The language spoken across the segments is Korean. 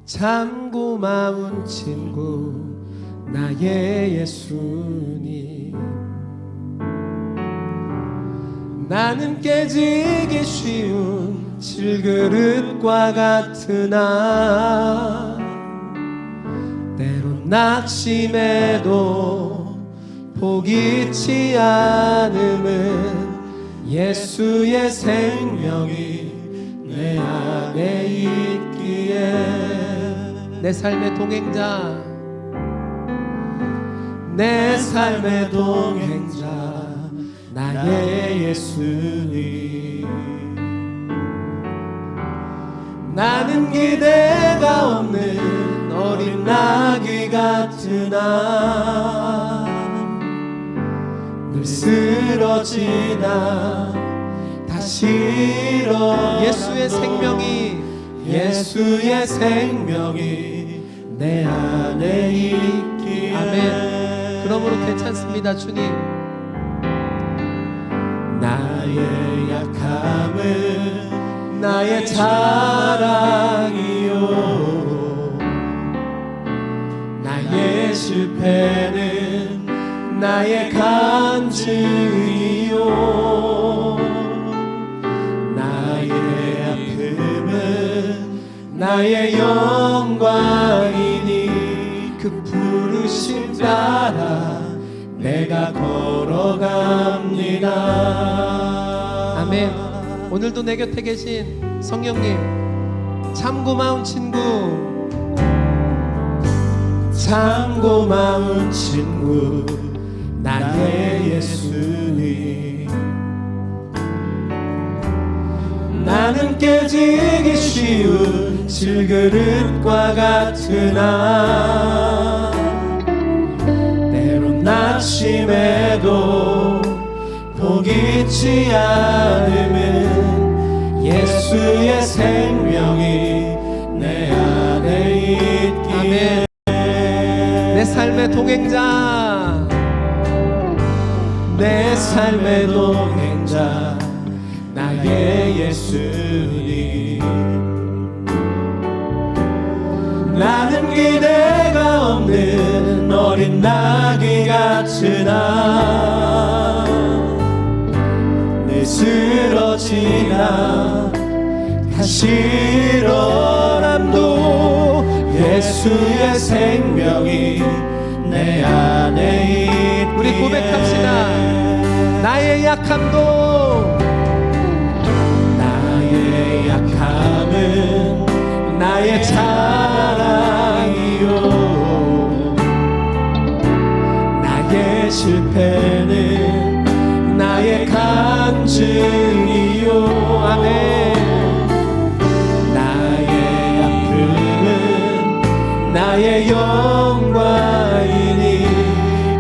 참 고마운 친구 나의 예수님. 나는 깨지기 쉬운 질그릇과 같으나 때론 낙심해도 포기치 않음은 예수의 생명이 내 안에 있기에. 내 삶의 동행자, 내 삶의 동행자 나의 예수님. 나는 기대가 없는 어린 나귀 같으나 늘 쓰러지나 다시 일어나. 예수의 생명이 내 안에 있기에. 아멘. 그러므로 괜찮습니다. 주님, 나의 약함은 나의 자랑이요, 나의 실패는 나의 간증이요, 나의 아픔은 나의 영광이니 그 부르심 따라 내가 걸어갑니다. 아멘. 오늘도 내 곁에 계신 성령님, 참 고마운 친구, 참 고마운 친구 나의 예수님. 나는 깨지기 쉬운 질그릇과 같으나 때론 낙심해도 포기치 않으면 예수의 생명이 내 안에 있기에. 내 삶의 동행자, 내 삶의 동행자 나의 예수님. 나는 기대가 없는 어린 나귀 같으나 늘 쓰러지나 다시 일어남도 예수의 생명이 내 안에 있기에. 우리 고백합시다. 나의 약함도, 나의 약함은 나의 자랑이요, 나의 실패는 나의 간증이요. 아멘. 나의 아픔은 나의 영광이니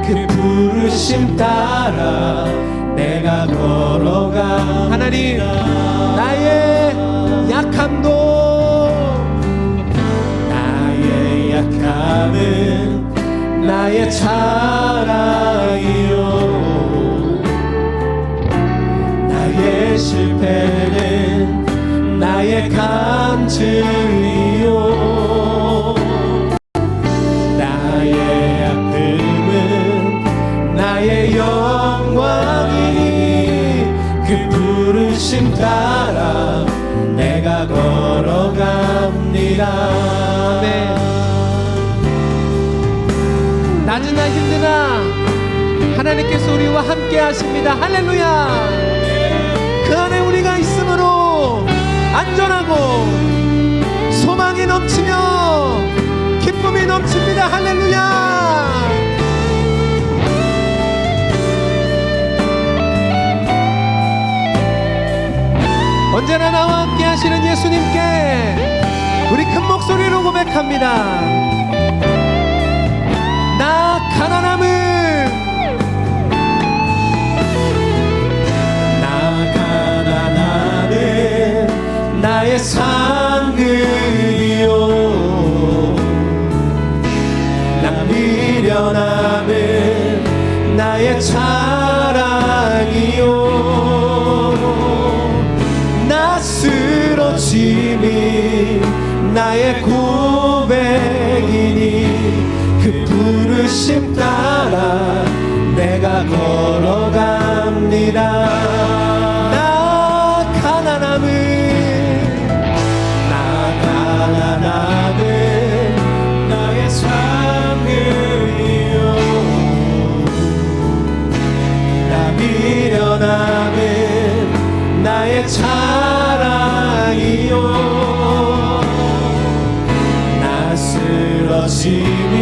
그 부르심 따라 내가 걸어가. 하나님, 나의 약함도, 나의 약함은 나의 자랑이요, 나의 실패는 나의 간증이요, 나의 아픔은 나의 영광이니 그 부르심 따라 내가 걸어갑니다. 네. 낮으나 힘드나 하나님께서 우리와 함께 하십니다. 할렐루야. 그 안에 우리가 있으므로 안전하고 소망이 넘치며 기쁨이 넘칩니다. 할렐루야. 언제나 나와 함께 하시는 예수님께 우리 큰 목소리로 고백합니다. 나 가난함은, 나 가난함은 나의 상급이요, 나 미련함은 나의 자랑이요, 나 쓰러짐이 나의 고백이니 그 부르심 따라 내가 걸어갑니다. 나 가난함은 나의 상급이요 나 미련함은 나의 자랑이요 나 쓰러짐이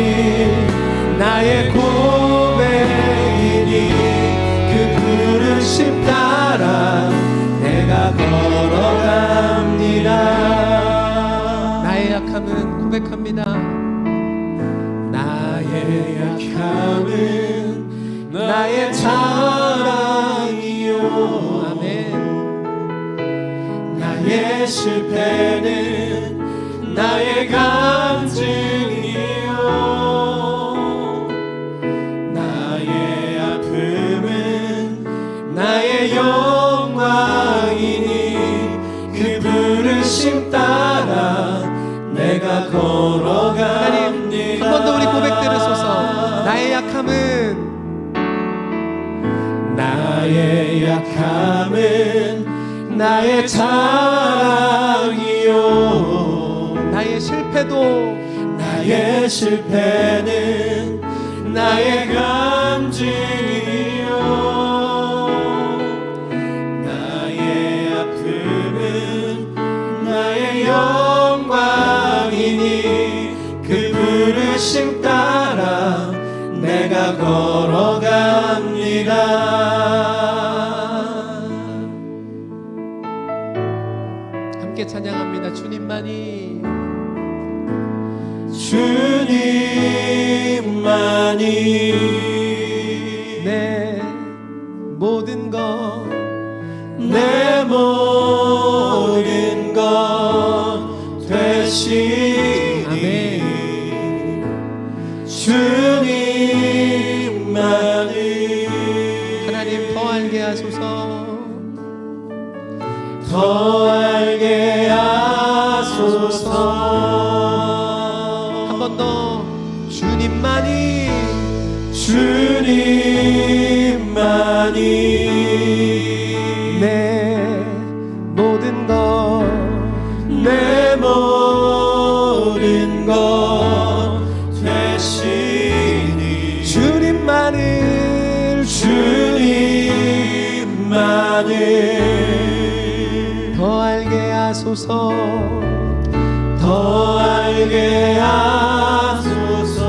나의 고백이니 그 부르심 따라 내가 걸어갑니다. 나의 약함은 고백합니다. 나의 약함은 나의 자랑이요 아멘. 나의 실패는 나의 간증이요 나의 아픔은 나의 영광이니 그 부르심 따라 내가 걸어갑니다. 하나님 한 번 더 우리 고백 들으소서. 나의 약함은 나의 자랑이요 나의 실패는 나의 간증이요 나의 아픔은 나의 영광이니 그 부르심 따라 내가 걸어갑니다. 함께 찬양합니다. 주님만이 내 모든 것 내 모든 것 되시니 아멘. 주님만이 하나님 더 알게 하소서 더 알게 하소서 한 번 더 주님만이 내 모든 것 내 모든 것 되시니 주님만을 더 알게 하소서 더 알게 하소서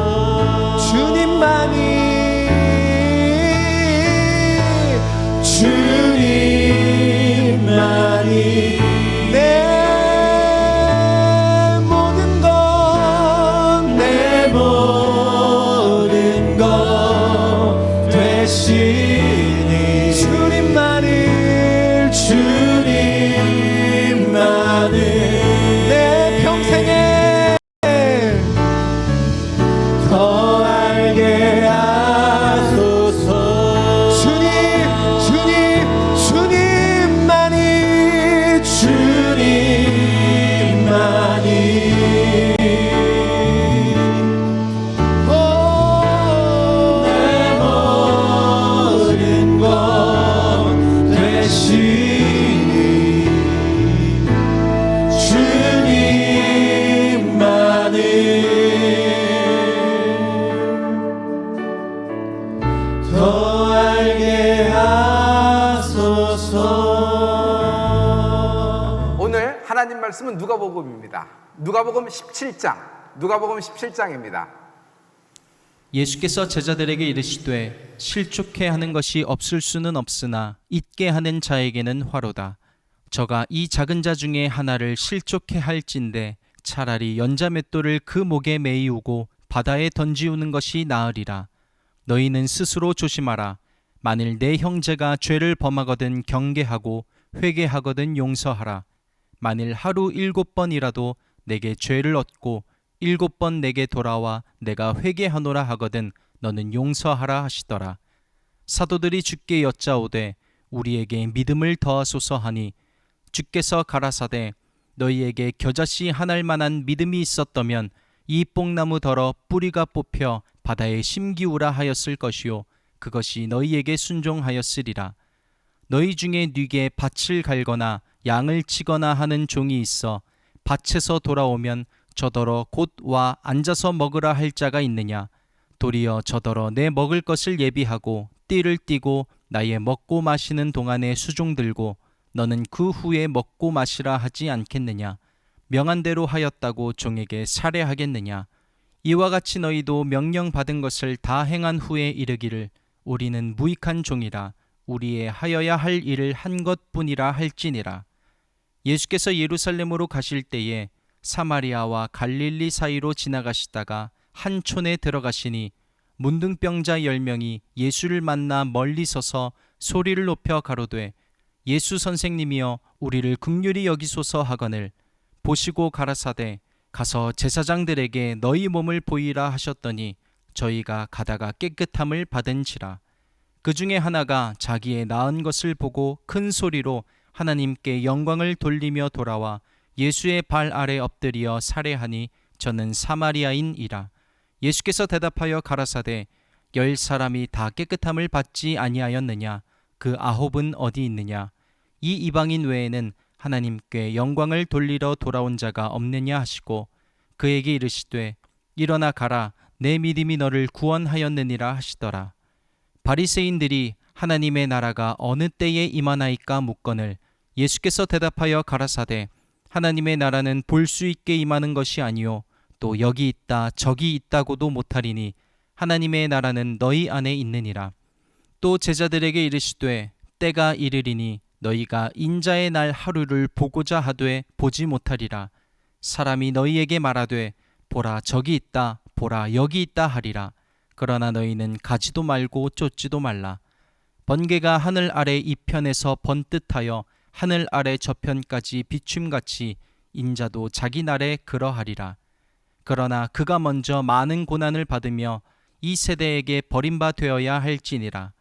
주님만이 내 모든 것 되시니 주님만을 내 평생에 더 알게 하소서 더 알게 하소서. 오늘 하나님 말씀은 누가복음입니다. 누가복음 17장입니다. 예수께서 제자들에게 이르시되 실족해 하는 것이 없을 수는 없으나 잊게 하는 자에게는 화로다. 저가 이 작은 자 중에 하나를 실족해 할진대 차라리 연자맷돌을 그 목에 매이우고 바다에 던지우는 것이 나으리라. 너희는 스스로 조심하라. 만일 내 형제가 죄를 범하거든 경계하고 회개하거든 용서하라. 만일 하루 7번이라도 내게 죄를 얻고 7번 내게 돌아와 내가 회개하노라 하거든 너는 용서하라 하시더라. 사도들이 주께 여짜오되 우리에게 믿음을 더하소서 하니 주께서 가라사대 너희에게 겨자씨 하나일 만한 믿음이 있었다면 이 뽕나무더러 뿌리가 뽑혀 바다에 심기우라 하였을 것이요 그것이 너희에게 순종하였으리라. 너희 중에 네게 밭을 갈거나 양을 치거나 하는 종이 있어 밭에서 돌아오면 저더러 곧 와 앉아서 먹으라 할 자가 있느냐? 도리어 저더러 내 먹을 것을 예비하고 띠를 띠고 나의 먹고 마시는 동안에 수종 들고 너는 그 후에 먹고 마시라 하지 않겠느냐? 명한 대로 하였다고 종에게 살해하겠느냐? 이와 같이 너희도 명령 받은 것을 다 행한 후에 이르기를 우리는 무익한 종이라 우리의 하여야 할 일을 한 것뿐이라 할지니라. 예수께서 예루살렘으로 가실 때에 사마리아와 갈릴리 사이로 지나가시다가 한 촌에 들어가시니 문둥병자 10명이 예수를 만나 멀리 서서 소리를 높여 가로되 예수 선생님이여 우리를 긍휼히 여기소서 하거늘 보시고 가라사대 가서 제사장들에게 너희 몸을 보이라 하셨더니 저희가 가다가 깨끗함을 받은지라. 그 중에 하나가 자기의 나은 것을 보고 큰 소리로 하나님께 영광을 돌리며 돌아와 예수의 발 아래 엎드려 살해하니 저는 사마리아인이라. 예수께서 대답하여 가라사대 10사람이 다 깨끗함을 받지 아니하였느냐? 그 9은 어디 있느냐? 이 이방인 외에는 하나님께 영광을 돌리러 돌아온 자가 없느냐 하시고 그에게 이르시되 일어나 가라 내 믿음이 너를 구원하였느니라 하시더라. 바리새인들이 하나님의 나라가 어느 때에 임하나이까 묻거늘 예수께서 대답하여 가라사대 하나님의 나라는 볼 수 있게 임하는 것이 아니요 또 여기 있다 저기 있다고도 못하리니 하나님의 나라는 너희 안에 있느니라. 또 제자들에게 이르시되 때가 이르리니 너희가 인자의 날 하루를 보고자 하되 보지 못하리라. 사람이 너희에게 말하되 보라 저기 있다 보라 여기 있다 하리라. 그러나 너희는 가지도 말고 쫓지도 말라. 번개가 하늘 아래 이편에서 번듯하여 하늘 아래 저편까지 비춤같이 인자도 자기 날에 그러하리라. 그러나 그가 먼저 많은 고난을 받으며 이 세대에게 버림바 되어야 할지니라.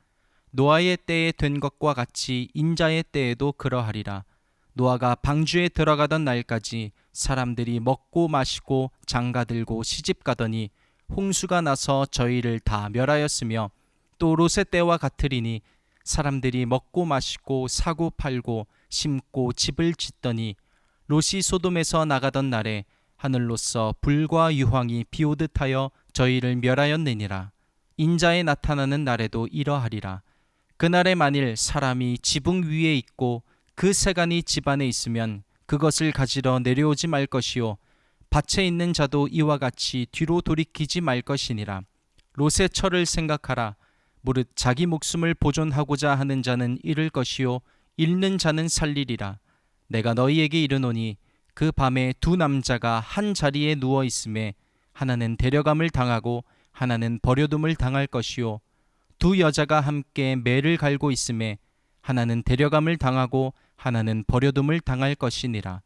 노아의 때에 된 것과 같이 인자의 때에도 그러하리라. 노아가 방주에 들어가던 날까지 사람들이 먹고 마시고 장가들고 시집가더니 홍수가 나서 저희를 다 멸하였으며 또 롯의 때와 같으리니 사람들이 먹고 마시고 사고 팔고 심고 집을 짓더니 롯이 소돔에서 나가던 날에 하늘로서 불과 유황이 비오듯 하여 저희를 멸하였느니라. 인자에 나타나는 날에도 이러하리라. 그날에 만일 사람이 지붕 위에 있고 그 세간이 집안에 있으면 그것을 가지러 내려오지 말 것이요 밭에 있는 자도 이와 같이 뒤로 돌이키지 말 것이니라. 롯의 철을 생각하라. 무릇 자기 목숨을 보존하고자 하는 자는 잃을 것이요 잃는 자는 살리리라. 내가 너희에게 이르노니 그 밤에 두 남자가 한 자리에 누워 있음에 하나는 데려감을 당하고 하나는 버려둠을 당할 것이요 두 여자가 함께 매를 갈고 있음에 하나는 데려감을 당하고 하나는 버려둠을 당할 것이니라.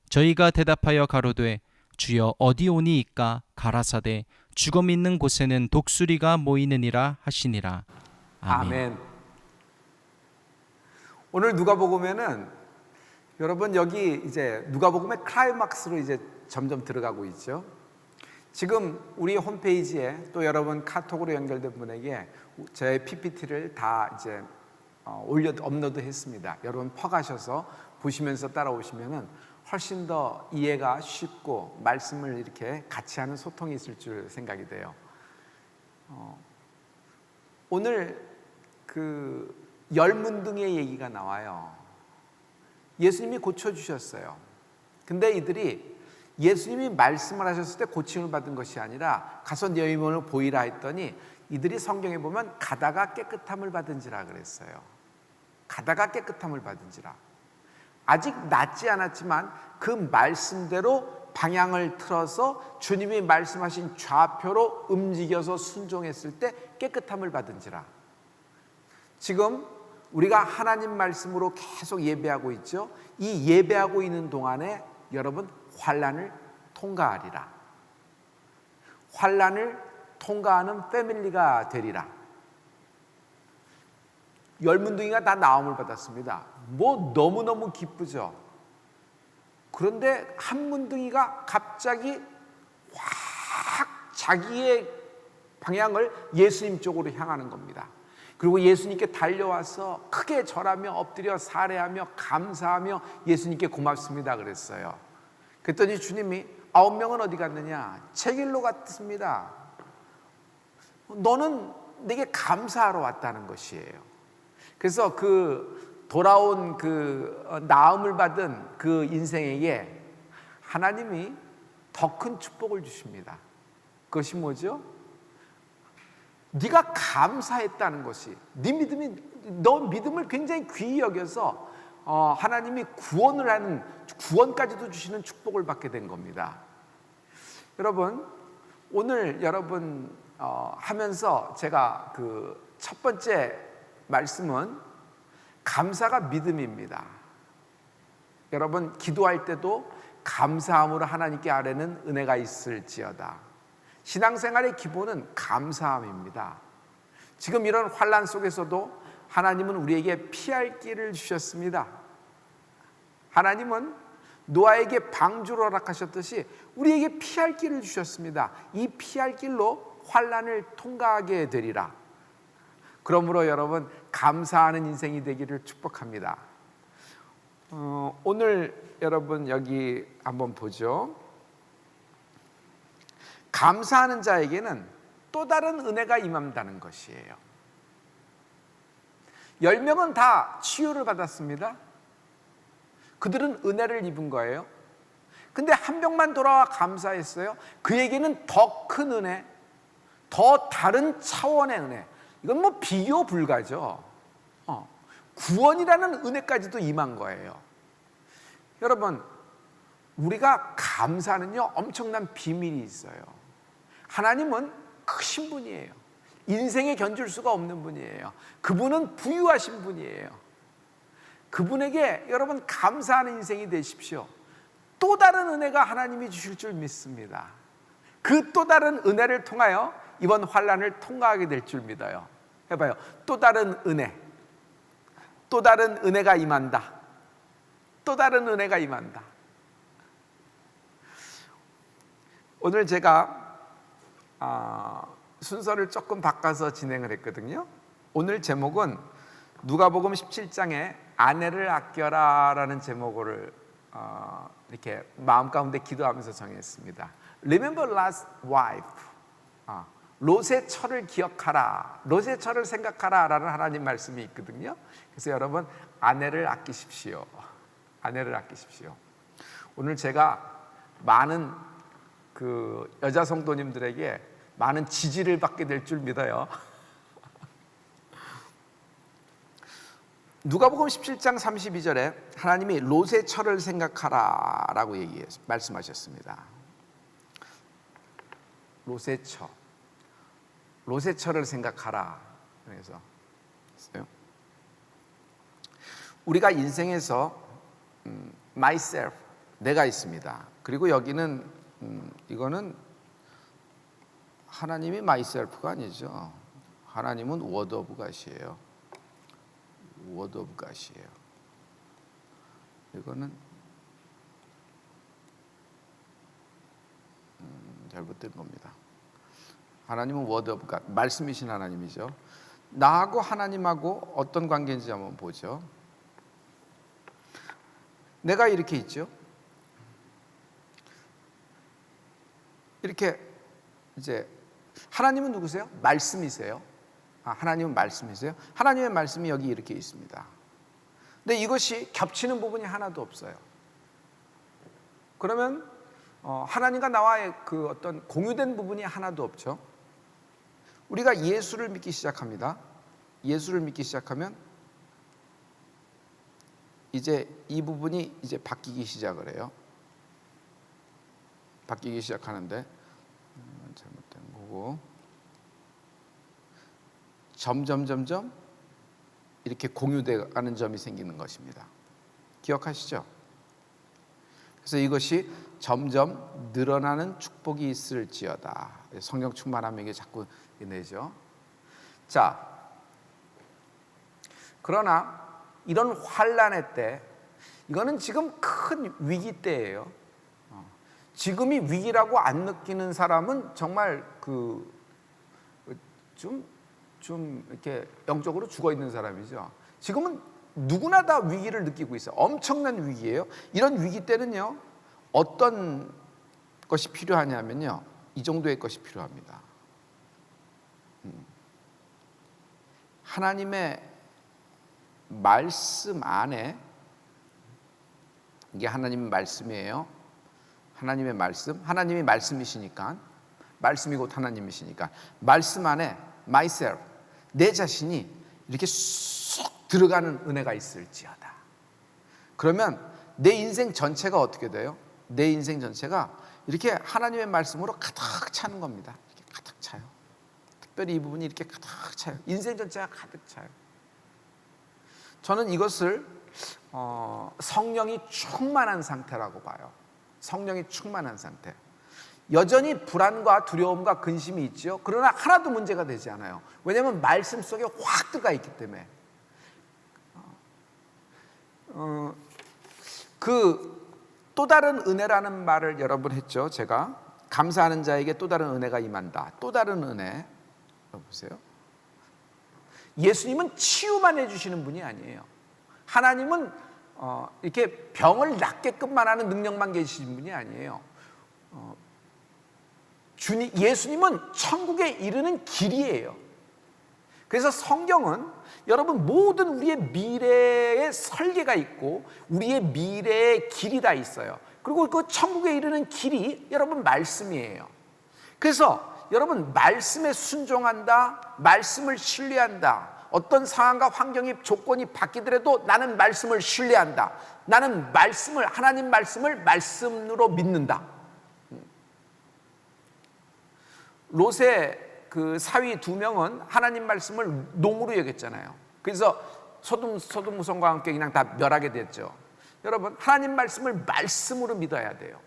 저희가 대답하여 가로되 주여 어디 오니이까 가라사대 죽음 있는 곳에는 독수리가 모이느니라 하시니라. 아멘. 오늘 누가복음에는 여러분 여기 이제 누가복음의 클라이막스로 이제 점점 들어가고 있죠. 지금 우리 홈페이지에 또 여러분 카톡으로 연결된 분에게 제 PPT를 다 이제 업로드했습니다. 여러분 퍼가셔서 보시면서 따라오시면은 훨씬 더 이해가 쉽고 말씀을 이렇게 같이 하는 소통이 있을 줄 생각이 돼요. 오늘 그 열문둥이의 얘기가 나와요. 예수님이 고쳐주셨어요. 근데 이들이 예수님이 말씀을 하셨을 때 고침을 받은 것이 아니라 가서 너희 몸을 보이라 했더니 이들이 성경에 보면 가다가 깨끗함을 받은지라 그랬어요. 가다가 깨끗함을 받은지라. 아직 낫지 않았지만 그 말씀대로 방향을 틀어서 주님이 말씀하신 좌표로 움직여서 순종했을 때 깨끗함을 받은지라. 지금 우리가 하나님 말씀으로 계속 예배하고 있죠. 이 예배하고 있는 동안에 여러분 환난을 통과하리라. 환난을 통과하는 패밀리가 되리라. 열문둥이가 다 나음을 받았습니다. 뭐 너무너무 기쁘죠. 그런데 한 문둥이가 갑자기 확 자기의 방향을 예수님 쪽으로 향하는 겁니다. 그리고 예수님께 달려와서 크게 절하며 엎드려 살해하며 감사하며 예수님께 고맙습니다 그랬어요. 그랬더니 주님이 9명은 어디 갔느냐? 제길로 갔습니다. 너는 내게 감사하러 왔다는 것이에요. 그래서 돌아온 나음을 받은 그 인생에게 하나님이 더 큰 축복을 주십니다. 그것이 뭐죠? 네가 감사했다는 것이, 너 믿음을 굉장히 귀히 여겨서 하나님이 구원까지도 주시는 축복을 받게 된 겁니다. 여러분, 오늘 여러분 하면서 제가 첫 번째 말씀은 감사가 믿음입니다. 여러분 기도할 때도 감사함으로 하나님께 아뢰는 은혜가 있을지어다. 신앙생활의 기본은 감사함입니다. 지금 이런 환난 속에서도 하나님은 우리에게 피할 길을 주셨습니다. 하나님은 노아에게 방주를 허락하셨듯이 우리에게 피할 길을 주셨습니다. 이 피할 길로 환난을 통과하게 되리라. 그러므로 여러분 감사하는 인생이 되기를 축복합니다. 오늘 여러분 여기 한번 보죠. 감사하는 자에게는 또 다른 은혜가 임한다는 것이에요. 10명은 다 치유를 받았습니다. 그들은 은혜를 입은 거예요. 근데 한 명만 돌아와 감사했어요. 그에게는 더 큰 은혜, 더 다른 차원의 은혜, 이건 뭐 비교 불가죠. 구원이라는 은혜까지도 임한 거예요. 여러분, 우리가 감사는요 엄청난 비밀이 있어요. 하나님은 크신 분이에요. 인생에 견줄 수가 없는 분이에요. 그분은 부유하신 분이에요. 그분에게 여러분 감사하는 인생이 되십시오. 또 다른 은혜가 하나님이 주실 줄 믿습니다. 그 또 다른 은혜를 통하여 이번 환난을 통과하게 될 줄 믿어요. 해봐요. 또 다른 은혜, 또 다른 은혜가 임한다. 또 다른 은혜가 임한다. 오늘 제가 순서를 조금 바꿔서 진행을 했거든요. 오늘 제목은 누가복음 17장에 아내를 아껴라 라는 제목을 이렇게 마음 가운데 기도하면서 정했습니다. Remember Lot's wife. 롯의 처를 기억하라, 롯의 처를 생각하라 라는 하나님 말씀이 있거든요. 그래서 여러분 아내를 아끼십시오. 아내를 아끼십시오. 오늘 제가 많은 여자 성도님들에게 많은 지지를 받게 될 줄 믿어요. 누가복음 17장 32절에 하나님이 롯의 처를 생각하라 라고 말씀하셨습니다. 롯의 처, 롯의 처를 생각하라. 그래서 우리가 인생에서 myself, 내가 있습니다. 그리고 여기는 이거는 하나님이 myself가 아니죠. 하나님은 word of God이에요. word of God이에요. 이거는 잘못된 겁니다. 하나님은 word of God, 말씀이신 하나님이죠. 나하고 하나님하고 어떤 관계인지 한번 보죠. 내가 이렇게 있죠. 이렇게 이제 하나님은 누구세요? 말씀이세요. 하나님은 말씀이세요. 하나님의 말씀이 여기 이렇게 있습니다. 근데 이것이 겹치는 부분이 하나도 없어요. 그러면 하나님과 나와의 어떤 공유된 부분이 하나도 없죠. 우리가 예수를 믿기 시작합니다. 예수를 믿기 시작하면 이제 이 부분이 이제 바뀌기 시작을 해요. 바뀌기 시작하는데 잘못된 거고, 점점 이렇게 공유되어가는 점이 생기는 것입니다. 기억하시죠? 그래서 이것이 점점 늘어나는 축복이 있을지어다. 성경 충만하면 이게 자꾸 내죠. 자, 그러나 이런 환난의 때 이거는 지금 큰 위기 때예요. 지금이 위기라고 안 느끼는 사람은 정말 좀 이렇게 영적으로 죽어 있는 사람이죠. 지금은 누구나 다 위기를 느끼고 있어요. 엄청난 위기예요. 이런 위기 때는요, 어떤 것이 필요하냐면요, 이 정도의 것이 필요합니다. 하나님의 말씀 안에, 이게 하나님의 말씀이에요. 하나님의 말씀, 하나님이 말씀이시니까, 말씀이 곧 하나님이시니까 말씀 안에 myself, 내 자신이 이렇게 쏙 들어가는 은혜가 있을지어다. 그러면 내 인생 전체가 어떻게 돼요? 내 인생 전체가 이렇게 하나님의 말씀으로 가득 차는 겁니다. 이렇게 가득 차요. 특별히 이 부분이 이렇게 가득 차요. 인생 전체가 가득 차요. 저는 이것을 성령이 충만한 상태라고 봐요. 성령이 충만한 상태. 여전히 불안과 두려움과 근심이 있죠. 그러나 하나도 문제가 되지 않아요. 왜냐하면 말씀 속에 확 들어가 있기 때문에. 또 다른 은혜라는 말을 여러 번 했죠. 제가 감사하는 자에게 또 다른 은혜가 임한다. 또 다른 은혜. 보세요. 예수님은 치유만 해주시는 분이 아니에요. 하나님은 이렇게 병을 낫게끔만 하는 능력만 계시는 분이 아니에요. 예수님은 천국에 이르는 길이에요. 그래서 성경은 여러분 모든 우리의 미래의 설계가 있고 우리의 미래의 길이 다 있어요. 그리고 그 천국에 이르는 길이 여러분 말씀이에요. 그래서 여러분 말씀에 순종한다, 말씀을 신뢰한다. 어떤 상황과 환경이 조건이 바뀌더라도 나는 말씀을 신뢰한다. 나는 말씀을, 하나님 말씀을 말씀으로 믿는다. 롯의 그 사위 두 명은 하나님 말씀을 농으로 여겼잖아요. 그래서 소돔과 함께 그냥 다 멸하게 됐죠. 여러분 하나님 말씀을 말씀으로 믿어야 돼요.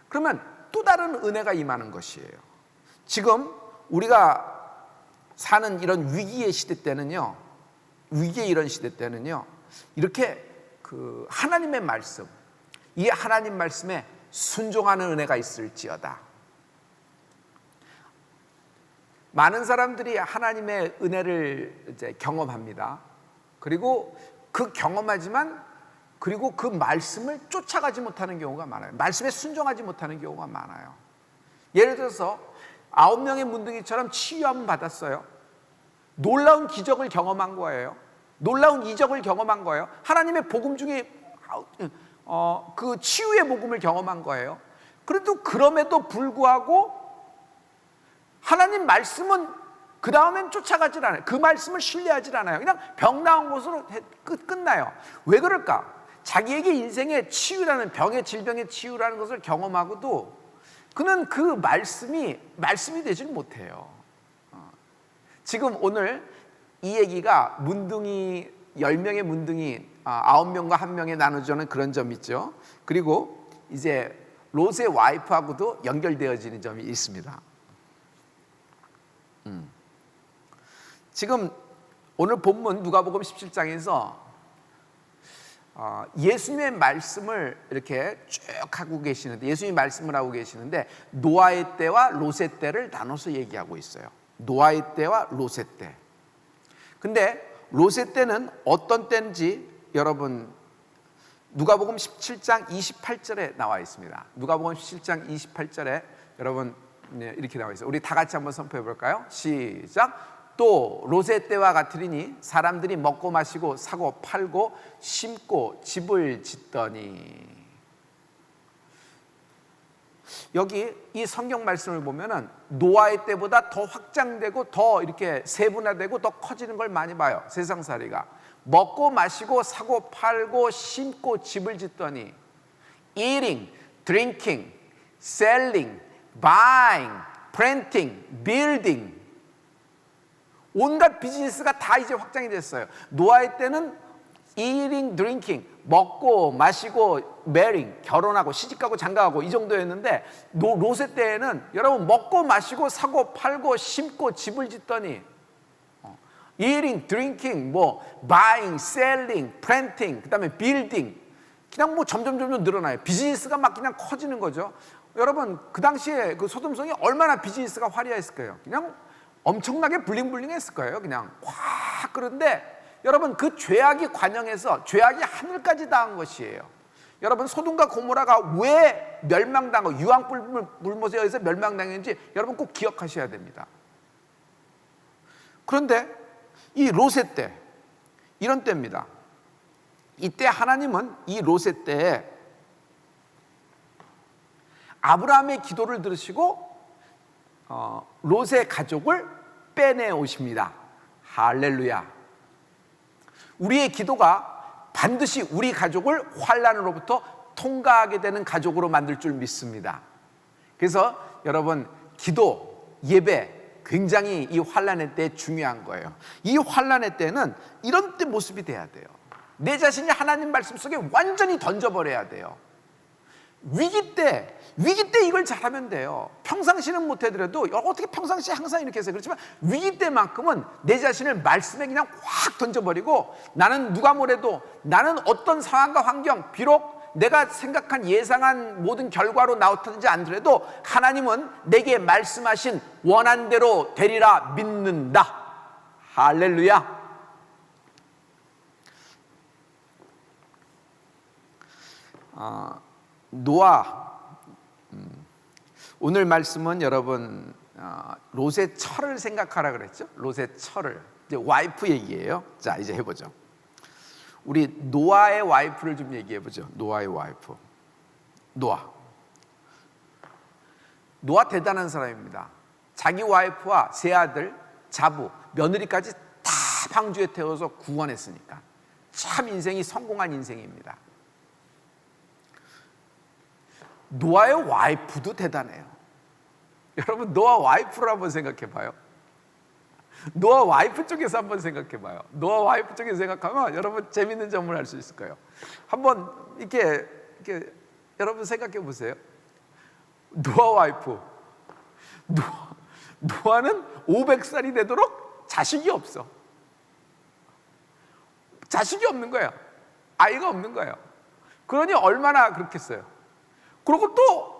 그러면 또 다른 은혜가 임하는 것이에요. 지금 우리가 사는 이런 위기의 시대 때는요, 위기의 이런 시대 때는요, 이렇게 그 하나님의 말씀, 이 하나님 말씀에 순종하는 은혜가 있을지어다. 많은 사람들이 하나님의 은혜를 이제 경험합니다. 그리고 그 경험하지만 그리고 그 말씀을 쫓아가지 못하는 경우가 많아요. 말씀에 순종하지 못하는 경우가 많아요. 예를 들어서 9명의 문둥이처럼 치유함을 받았어요. 놀라운 기적을 경험한 거예요. 놀라운 이적을 경험한 거예요. 하나님의 복음 중에 그 치유의 복음을 경험한 거예요. 그럼에도 불구하고 하나님 말씀은 그 다음엔 쫓아가질 않아요. 그 말씀을 신뢰하질 않아요. 그냥 병 나온 것으로 끝나요. 왜 그럴까? 자기에게 인생의 치유라는, 병의 질병의 치유라는 것을 경험하고도 그는 그 말씀이 되질 못해요. 지금 오늘 이 얘기가 문둥이 10명의 문둥이 9명과 1명에 나눠주는 그런 점이 있죠. 그리고 이제 롯의 와이프하고도 연결되어지는 점이 있습니다. 지금 오늘 본문 누가복음 17장에서 예수님의 말씀을 이렇게 쭉 하고 계시는데, 예수님이 말씀을 하고 계시는데 노아의 때와 롯의 때를 나눠서 얘기하고 있어요. 노아의 때와 롯의 때. 근데 롯의 때는 어떤 때인지 여러분 누가복음 17장 28절에 나와 있습니다. 누가복음 17장 28절에 여러분 이렇게 나와 있어요. 우리 다 같이 한번 선포해 볼까요? 시작. 또 롯의 때와 같으리니 사람들이 먹고 마시고 사고 팔고 심고 집을 짓더니. 여기 이 성경 말씀을 보면은 노아의 때보다 더 확장되고 더 이렇게 세분화되고 더 커지는 걸 많이 봐요. 세상살이가 먹고 마시고 사고 팔고 심고 집을 짓더니 eating, drinking, selling, buying, renting, building, 온갖 비즈니스가 다 이제 확장이 됐어요. 노아의 때는 eating, drinking, 먹고 마시고 marrying, 결혼하고 시집가고 장가가고 이 정도였는데 롯의 때에는 여러분 먹고 마시고 사고 팔고 심고 집을 짓더니 eating, drinking, 뭐 buying, selling, planting, 그다음에 building. 그냥 뭐 점점 늘어나요. 비즈니스가 막 그냥 커지는 거죠. 여러분 그 당시에 그 소돔성이 얼마나 비즈니스가 화려했을까요? 그냥 엄청나게 블링블링했을 거예요. 그냥 확. 그런데 여러분 그 죄악이 관영해서 죄악이 하늘까지 닿은 것이에요. 여러분 소돔과 고모라가 왜 멸망당하고 유황불못에 의해서 멸망당했는지 여러분 꼭 기억하셔야 됩니다. 그런데 이 롯의 때, 이런 때입니다. 이때 하나님은 이 롯의 때에 아브라함의 기도를 들으시고 롯의 가족을 빼내 오십니다. 할렐루야. 우리의 기도가 반드시 우리 가족을 환난으로부터 통과하게 되는 가족으로 만들 줄 믿습니다. 그래서 여러분 기도, 예배 굉장히 이 환난의 때 중요한 거예요. 이 환난의 때는 이런 때 모습이 돼야 돼요. 내 자신이 하나님 말씀 속에 완전히 던져버려야 돼요. 위기 때 이걸 잘하면 돼요. 평상시는 못하더라도 어떻게 평상시에 항상 이렇게 해서 그렇지만 위기 때만큼은 내 자신을 말씀에 그냥 확 던져버리고 나는 누가 뭐래도 나는 어떤 상황과 환경 비록 내가 생각한 예상한 모든 결과로 나오지 않더라도 하나님은 내게 말씀하신 원한 대로 되리라 믿는다. 할렐루야. 노아, 오늘 말씀은 여러분 롯의 철을 생각하라 그랬죠? 롯의 철을. 이제 와이프 얘기예요. 자, 이제 해보죠. 우리 노아의 와이프를 좀 얘기해 보죠. 노아의 와이프. 노아 대단한 사람입니다. 자기 와이프와 세 아들, 자부, 며느리까지 다 방주에 태워서 구원했으니까 참 인생이 성공한 인생입니다. 노아의 와이프도 대단해요. 여러분 노아 와이프를 한번 생각해 봐요. 노아 와이프 쪽에서 한번 생각해 봐요. 노아 와이프 쪽에서 생각하면 여러분 재밌는 점을 알 수 있을 거예요. 한번 이렇게 여러분 생각해 보세요. 노아 와이프. 노아는 500살이 되도록 자식이 없어. 자식이 없는 거예요. 아이가 없는 거예요. 그러니 얼마나 그렇겠어요. 그리고 또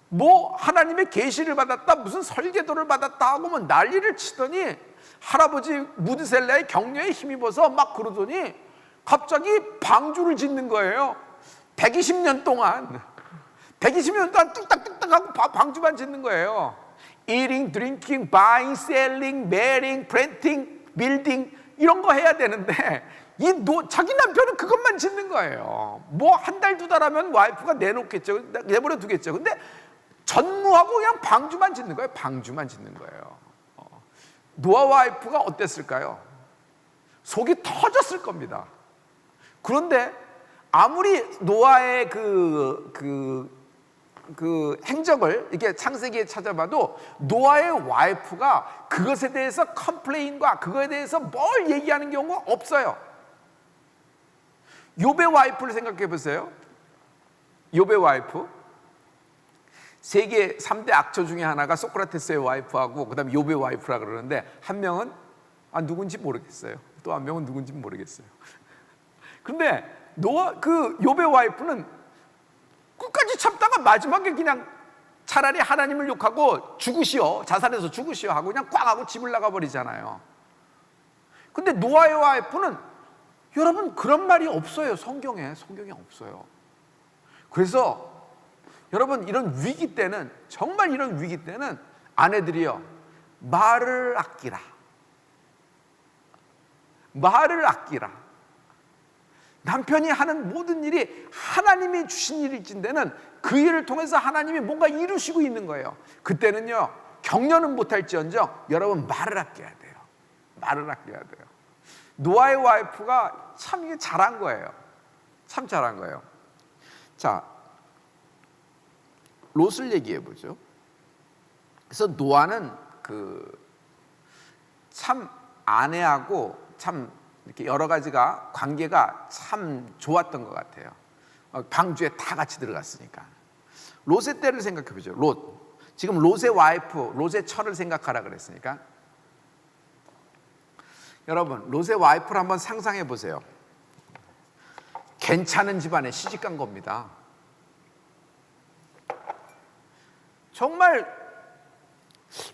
뭐 하나님의 계시를 받았다, 무슨 설계도를 받았다 하고 뭐 난리를 치더니 할아버지 무드셀라의 격려에 힘입어서 막 그러더니 갑자기 방주를 짓는 거예요. 120년 동안 뚝딱뚝딱 하고 방주만 짓는 거예요. Eating, drinking, buying, selling, marrying, planting, building 이런 거 해야 되는데 자기 남편은 그것만 짓는 거예요. 뭐 한 달 두 달 하면 와이프가 내놓겠죠. 내버려 두겠죠. 근데 전무하고 그냥 방주만 짓는 거예요. 방주만 짓는 거예요. 노아 와이프가 어땠을까요? 속이 터졌을 겁니다. 그런데 아무리 노아의 그 행적을 이렇게 창세기에 찾아봐도 노아의 와이프가 그것에 대해서 컴플레인과 그거에 대해서 뭘 얘기하는 경우가 없어요. 욥의 와이프를 생각해 보세요. 욥의 와이프. 세계 3대 악처 중에 하나가 소크라테스의 와이프하고 그다음에 욥의 와이프라 그러는데 한 명은 누군지 모르겠어요. 또 한 명은 누군지 모르겠어요. 근데 그 욥의 와이프는 끝까지 참다가 마지막에 그냥 차라리 하나님을 욕하고 죽으시오, 자살해서 죽으시오 하고 그냥 꽝 하고 집을 나가 버리잖아요. 근데 노아의 와이프는 여러분 그런 말이 없어요. 성경에 없어요. 그래서 여러분 이런 위기 때는 정말 이런 위기 때는 아내들이요 말을 아끼라. 남편이 하는 모든 일이 하나님이 주신 일일진데는 그 일을 통해서 하나님이 뭔가 이루시고 있는 거예요. 그때는요 격려는 못할지언정 여러분 말을 아껴야 돼요. 노아의 와이프가 참 이게 잘한 거예요. 참 잘한 거예요. 자, 롯을 얘기해 보죠. 그래서 노아는 참 아내하고 참 이렇게 여러 가지가 관계가 참 좋았던 것 같아요. 방주에 다 같이 들어갔으니까. 롯의 때를 생각해 보죠. 롯. 지금 롯의 와이프, 롯의 철을 생각하라 그랬으니까. 여러분, 롯의 와이프를 한번 상상해 보세요. 괜찮은 집안에 시집간 겁니다. 정말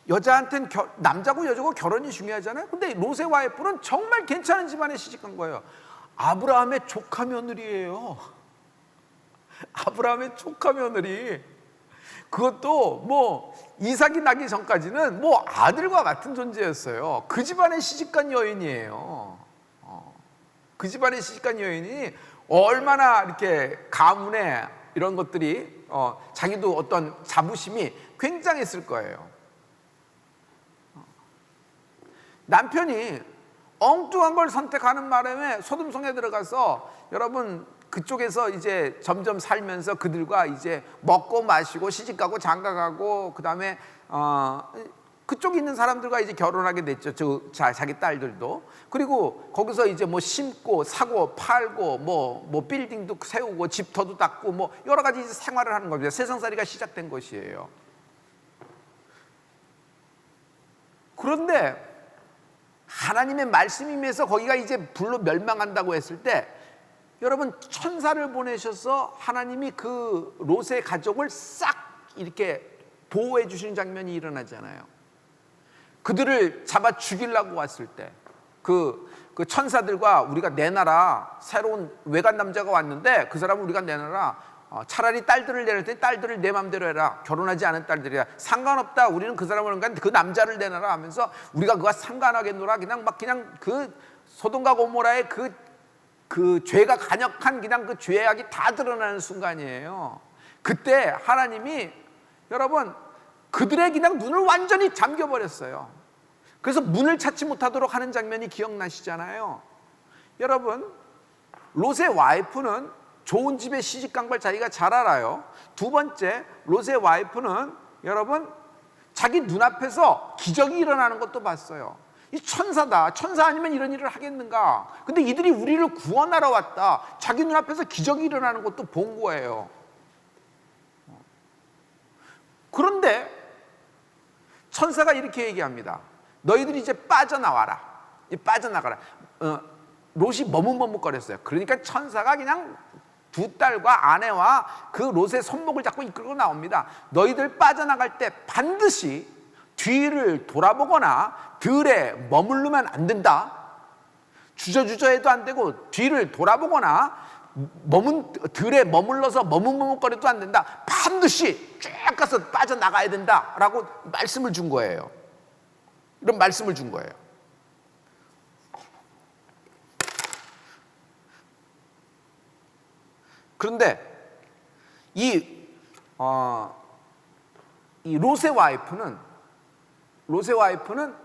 여자한테는 남자고 여자고 결혼이 중요하잖아요. 근데 롯의 와이프는 정말 괜찮은 집안에 시집간 거예요. 아브라함의 조카 며느리예요. 아브라함의 조카 며느리. 그것도 뭐 이삭이 나기 전까지는 뭐 아들과 같은 존재였어요. 그 집안에 시집간 여인이에요. 그 집안에 시집간 여인이 얼마나 이렇게 가문에 이런 것들이 자기도 어떤 자부심이 굉장했을 거예요. 남편이 엉뚱한 걸 선택하는 바람에 소돔성에 들어가서 여러분 그쪽에서 이제 점점 살면서 그들과 이제 먹고 마시고 시집가고 장가가고 그다음에 그쪽에 있는 사람들과 이제 결혼하게 됐죠. 자기 딸들도. 그리고 거기서 이제 뭐 심고 사고 팔고 뭐 빌딩도 세우고 집터도 닦고 뭐 여러 가지 이제 생활을 하는 겁니다. 세상살이가 시작된 것이에요. 그런데 하나님의 말씀이 임해서 거기가 이제 불로 멸망한다고 했을 때 여러분 천사를 보내셔서 하나님이 그 롯의 가족을 싹 이렇게 보호해 주시는 장면이 일어나잖아요. 그들을 잡아 죽이려고 왔을 때 그 천사들과 우리가 내놔라, 새로운 외간 남자가 왔는데 그 사람을 우리가 내놔라, 차라리 딸들을 내릴 때 딸들을 내 맘대로 해라, 결혼하지 않은 딸들이야, 상관없다, 우리는 그 사람을 그 남자를 내놔라 하면서 우리가 그와 상관하겠노라, 그냥 그 소돔과 고모라의 그 죄가 간역한 그냥 그 죄악이 다 드러나는 순간이에요. 그때 하나님이 여러분 그들의 그냥 눈을 완전히 잠겨버렸어요. 그래서 문을 찾지 못하도록 하는 장면이 기억나시잖아요. 여러분 롯의 와이프는 좋은 집에 시집간 걸 자기가 잘 알아요. 두 번째, 롯의 와이프는 여러분 자기 눈앞에서 기적이 일어나는 것도 봤어요. 이 천사다, 천사 아니면 이런 일을 하겠는가. 근데 이들이 우리를 구원하러 왔다, 자기 눈앞에서 기적이 일어나는 것도 본 거예요. 그런데 천사가 이렇게 얘기합니다. 너희들이 이제 빠져나와라, 빠져나가라. 롯이 머뭇머뭇거렸어요. 그러니까 천사가 그냥 두 딸과 아내와 그 롯의 손목을 잡고 이끌고 나옵니다. 너희들 빠져나갈 때 반드시 뒤를 돌아보거나 들에 머무르면 안 된다. 주저주저해도 안 되고 뒤를 돌아보거나 들에 머물러서 머뭇머뭇거려도 안 된다. 반드시 쭉 가서 빠져나가야 된다라고 말씀을 준 거예요. 이런 말씀을 준 거예요. 그런데 이 롯의 와이프는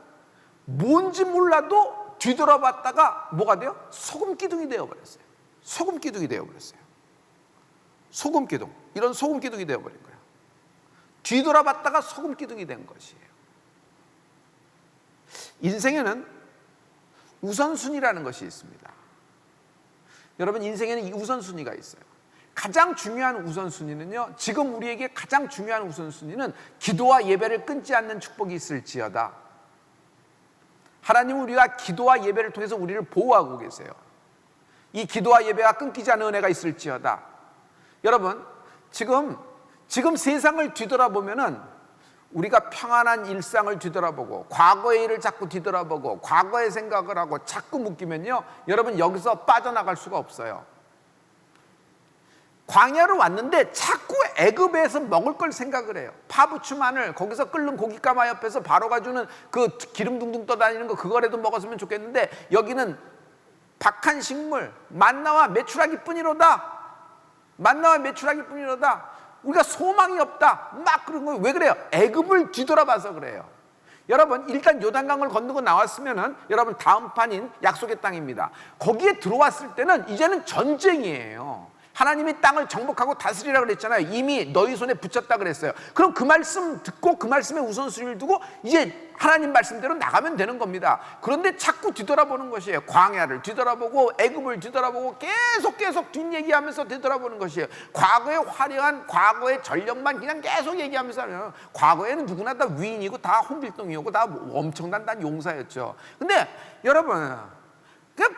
뭔지 몰라도 뒤돌아봤다가 뭐가 돼요? 소금기둥이 되어버렸어요. 소금기둥이 되어버렸어요. 소금기둥. 이런 소금기둥이 되어버린 거예요. 뒤돌아봤다가 소금기둥이 된 것이에요. 인생에는 우선순위라는 것이 있습니다. 여러분 인생에는 이 우선순위가 있어요. 가장 중요한 우선순위는요, 지금 우리에게 가장 중요한 우선순위는 기도와 예배를 끊지 않는 축복이 있을지어다. 하나님은 우리가 기도와 예배를 통해서 우리를 보호하고 계세요. 이 기도와 예배가 끊기지 않는 은혜가 있을지어다. 여러분 지금 세상을 뒤돌아보면은 우리가 평안한 일상을 뒤돌아보고 과거의 일을 자꾸 뒤돌아보고 과거의 생각을 하고 자꾸 묶이면요, 여러분 여기서 빠져나갈 수가 없어요. 광야로 왔는데 자꾸 애굽에서 먹을 걸 생각을 해요. 파부추 마늘, 거기서 끓는 고깃가마 옆에서 바로 가주는 그 기름 둥둥 떠다니는 거, 그거라도 먹었으면 좋겠는데 여기는 박한 식물, 만나와 메추라기 뿐이로다. 만나와 메추라기 뿐이로다. 우리가 소망이 없다, 막 그런 거예요. 왜 그래요? 애굽을 뒤돌아봐서 그래요. 여러분 일단 요단강을 건너고 나왔으면은 여러분 다음 판인 약속의 땅입니다. 거기에 들어왔을 때는 이제는 전쟁이에요. 하나님이 땅을 정복하고 다스리라 그랬잖아요. 이미 너희 손에 붙였다 그랬어요. 그럼 그 말씀 듣고 그 말씀에 우선순위를 두고 이제 하나님 말씀대로 나가면 되는 겁니다. 그런데 자꾸 뒤돌아보는 것이에요. 광야를 뒤돌아보고 애굽을 뒤돌아보고 계속 뒷얘기하면서 뒤돌아보는 것이에요. 과거의 화려한 과거의 전력만 그냥 계속 얘기하면서, 과거에는 누구나 다 위인이고 다 홍길동이었고 다 엄청난 용사였죠. 근데 여러분, 그냥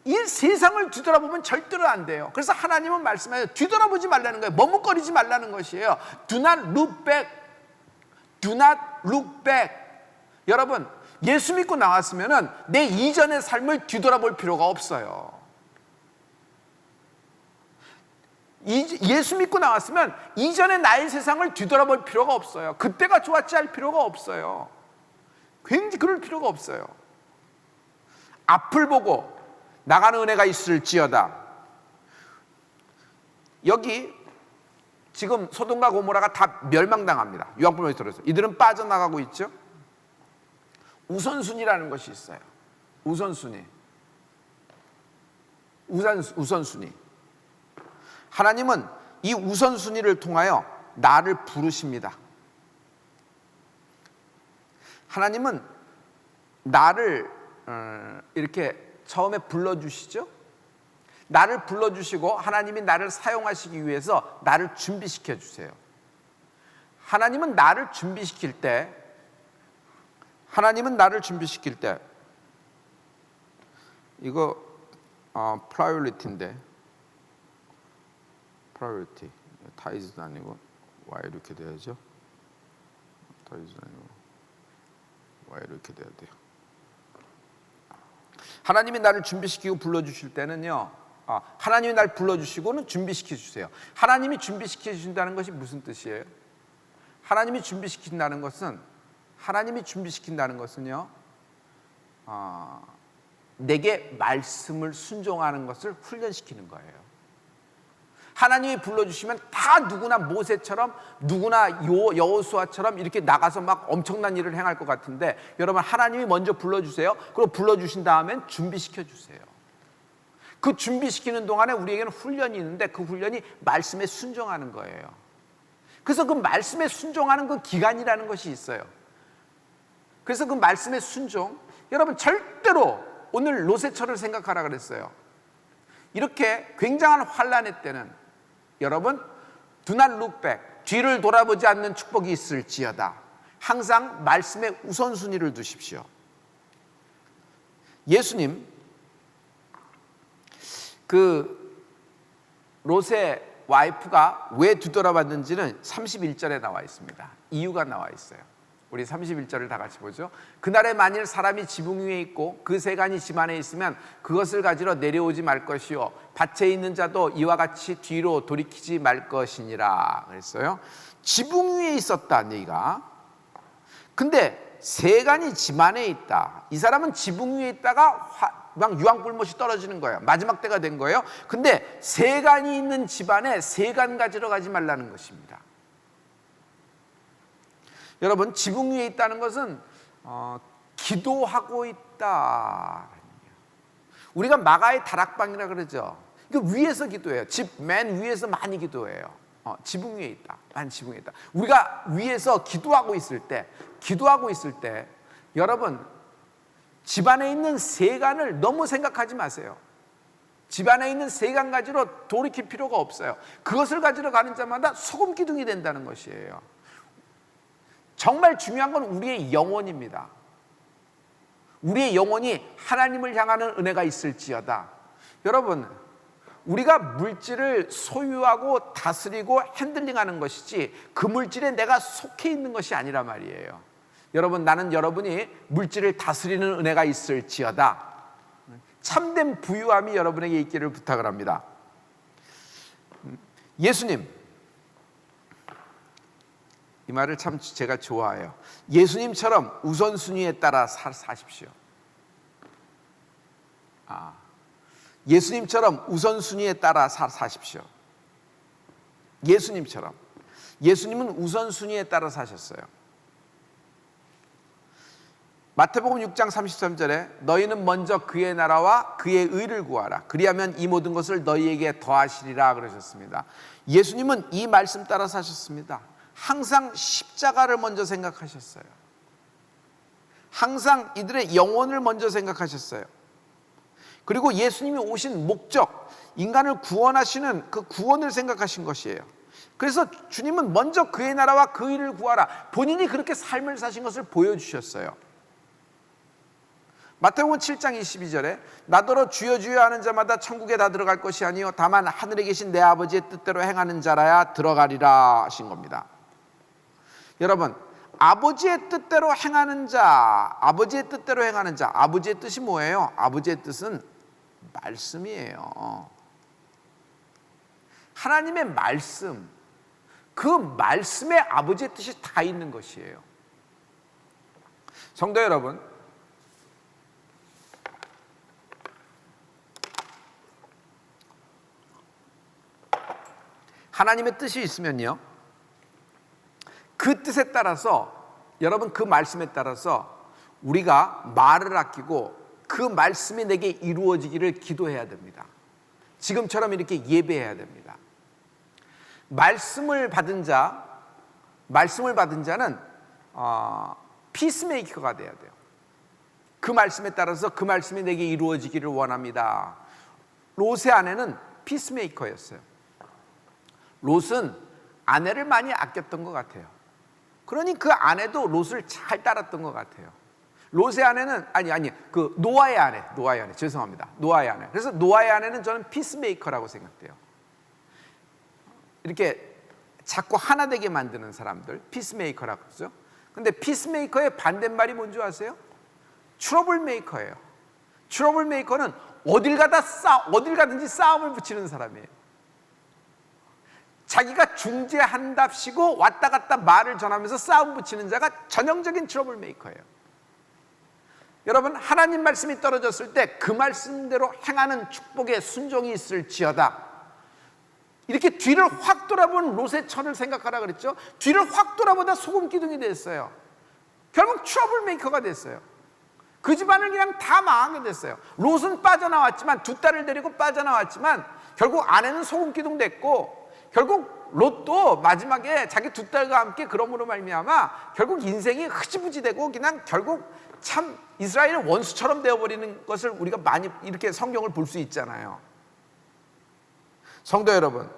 이 세상을 뒤돌아보면 절대로 안 돼요. 그래서 하나님은 말씀하세요. 뒤돌아보지 말라는 거예요. 머뭇거리지 말라는 것이에요. Do not look back. Do not look back. 여러분, 예수 믿고 나왔으면 내 이전의 삶을 뒤돌아볼 필요가 없어요. 예수 믿고 나왔으면 이전의 나의 세상을 뒤돌아볼 필요가 없어요. 그때가 좋았지 할 필요가 없어요. 굉장히 그럴 필요가 없어요. 앞을 보고 나가는 은혜가 있을지어다. 여기 지금 소돔과 고모라가 다 멸망당합니다. 요한복음에 들어서 이들은 빠져나가고 있죠. 우선순위라는 것이 있어요. 우선순위. 하나님은 이 우선순위를 통하여 나를 부르십니다. 하나님은 나를 이렇게 처음에 불러주시죠. 나를 불러주시고 하나님이 나를 사용하시기 위해서 나를 준비시켜 주세요. 하나님은 나를 준비시킬 때 이거 priority인데, priority ties도 아니고 y 이렇게 돼야죠. ties도 아니고 y 이렇게 돼야 돼요. 하나님이 나를 준비시키고 불러주실 때는요, 하나님이 날 불러주시고는 준비시켜 주세요. 하나님이 준비시켜 주신다는 것이 무슨 뜻이에요? 하나님이 준비시킨다는 것은요, 내게 말씀을 순종하는 것을 훈련시키는 거예요. 하나님이 불러주시면 다 누구나 모세처럼, 누구나 여호수아처럼 이렇게 나가서 막 엄청난 일을 행할 것 같은데, 여러분, 하나님이 먼저 불러주세요. 그리고 불러주신 다음엔 준비시켜 주세요. 그 준비시키는 동안에 우리에게는 훈련이 있는데, 그 훈련이 말씀에 순종하는 거예요. 그래서 그 말씀에 순종하는 그 기간이라는 것이 있어요. 그래서 그 말씀에 순종, 여러분, 절대로 오늘 롯의처를 생각하라 그랬어요. 이렇게 굉장한 환난의 때는 여러분, do not look back, 뒤를 돌아보지 않는 축복이 있을지어다. 항상 말씀에 우선순위를 두십시오. 예수님, 그 롯의 와이프가 왜 뒤돌아봤는지는 31절에 나와 있습니다. 이유가 나와 있어요. 우리 31절을 다 같이 보죠. 그날에 만일 사람이 지붕 위에 있고 그 세간이 집 안에 있으면 그것을 가지러 내려오지 말 것이요, 밭에 있는 자도 이와 같이 뒤로 돌이키지 말 것이니라 그랬어요. 지붕 위에 있었다, 네가. 근데 세간이 집 안에 있다. 이 사람은 지붕 위에 있다가 막 유황불못이 떨어지는 거예요. 마지막 때가 된 거예요. 근데 세간이 있는 집안에 세간 가지러 가지 말라는 것입니다. 여러분, 지붕 위에 있다는 것은 기도하고 있다. 우리가 마가의 다락방이라 그러죠. 이거 위에서 기도해요. 집 맨 위에서 많이 기도해요. 지붕 위에 있다. 난 지붕에 있다. 우리가 위에서 기도하고 있을 때 여러분, 집안에 있는 세간을 너무 생각하지 마세요. 집안에 있는 세간 가지러 돌이킬 필요가 없어요. 그것을 가지러 가는 자마다 소금 기둥이 된다는 것이에요. 정말 중요한 건 우리의 영혼입니다. 우리의 영혼이 하나님을 향하는 은혜가 있을지어다. 여러분, 우리가 물질을 소유하고 다스리고 핸들링하는 것이지 그 물질에 내가 속해 있는 것이 아니란 말이에요. 여러분, 나는 여러분이 물질을 다스리는 은혜가 있을지어다. 참된 부유함이 여러분에게 있기를 부탁을 합니다. 예수님, 이 말을 참 제가 좋아해요. 예수님처럼 우선순위에 따라 사십시오. 예수님처럼 우선순위에 따라 사십시오. 예수님은 우선순위에 따라 사셨어요. 마태복음 6장 33절에 너희는 먼저 그의 나라와 그의 의를 구하라. 그리하면 이 모든 것을 너희에게 더하시리라 그러셨습니다. 예수님은 이 말씀 따라 사셨습니다. 항상 십자가를 먼저 생각하셨어요. 항상 이들의 영혼을 먼저 생각하셨어요. 그리고 예수님이 오신 목적, 인간을 구원하시는 그 구원을 생각하신 것이에요. 그래서 주님은 먼저 그의 나라와 그 의를 구하라. 본인이 그렇게 삶을 사신 것을 보여주셨어요. 마태복음 7장 22절에 나더러 주여 주여 하는 자마다 천국에 다 들어갈 것이 아니요 다만 하늘에 계신 내 아버지의 뜻대로 행하는 자라야 들어가리라 하신 겁니다. 여러분, 아버지의 뜻대로 행하는 자, 아버지의 뜻대로 행하는 자, 아버지의 뜻이 뭐예요? 아버지의 뜻은 말씀이에요. 하나님의 말씀, 그 말씀에 아버지의 뜻이 다 있는 것이에요. 성도 여러분, 하나님의 뜻이 있으면요, 그 뜻에 따라서, 여러분 그 말씀에 따라서 우리가 말을 아끼고 그 말씀이 내게 이루어지기를 기도해야 됩니다. 지금처럼 이렇게 예배해야 됩니다. 말씀을 받은 자는 피스메이커가 돼야 돼요. 그 말씀에 따라서 그 말씀이 내게 이루어지기를 원합니다. 롯의 아내는 피스메이커였어요. 롯은 아내를 많이 아꼈던 것 같아요. 그러니 그 아내도 롯을 잘 따랐던 것 같아요. 롯의 아내는 노아의 아내, 죄송합니다. 노아의 아내. 그래서 노아의 아내는 저는 피스메이커라고 생각돼요. 이렇게 자꾸 하나 되게 만드는 사람들, 피스메이커라고 그러죠. 근데 피스메이커의 반대말이 뭔지 아세요? 트러블메이커예요. 트러블메이커는 어딜 가든지 싸움을 붙이는 사람이에요. 자기가 중재한답시고 왔다 갔다 말을 전하면서 싸움 붙이는 자가 전형적인 트러블 메이커예요. 여러분, 하나님 말씀이 떨어졌을 때 그 말씀대로 행하는 축복의 순종이 있을지어다. 이렇게 뒤를 확 돌아본 롯의 처를 생각하라 그랬죠. 뒤를 확 돌아보다 소금 기둥이 됐어요. 결국 트러블 메이커가 됐어요. 그 집안을 그냥 다 망하게 됐어요. 롯은 빠져나왔지만, 두 딸을 데리고 빠져나왔지만 결국 아내는 소금 기둥 됐고, 결국 롯도 마지막에 자기 두 딸과 함께 그러므로 말미암아 결국 인생이 흐지부지되고 그냥 결국 참 이스라엘의 원수처럼 되어버리는 것을 우리가 많이 이렇게 성경을 볼 수 있잖아요. 성도 여러분,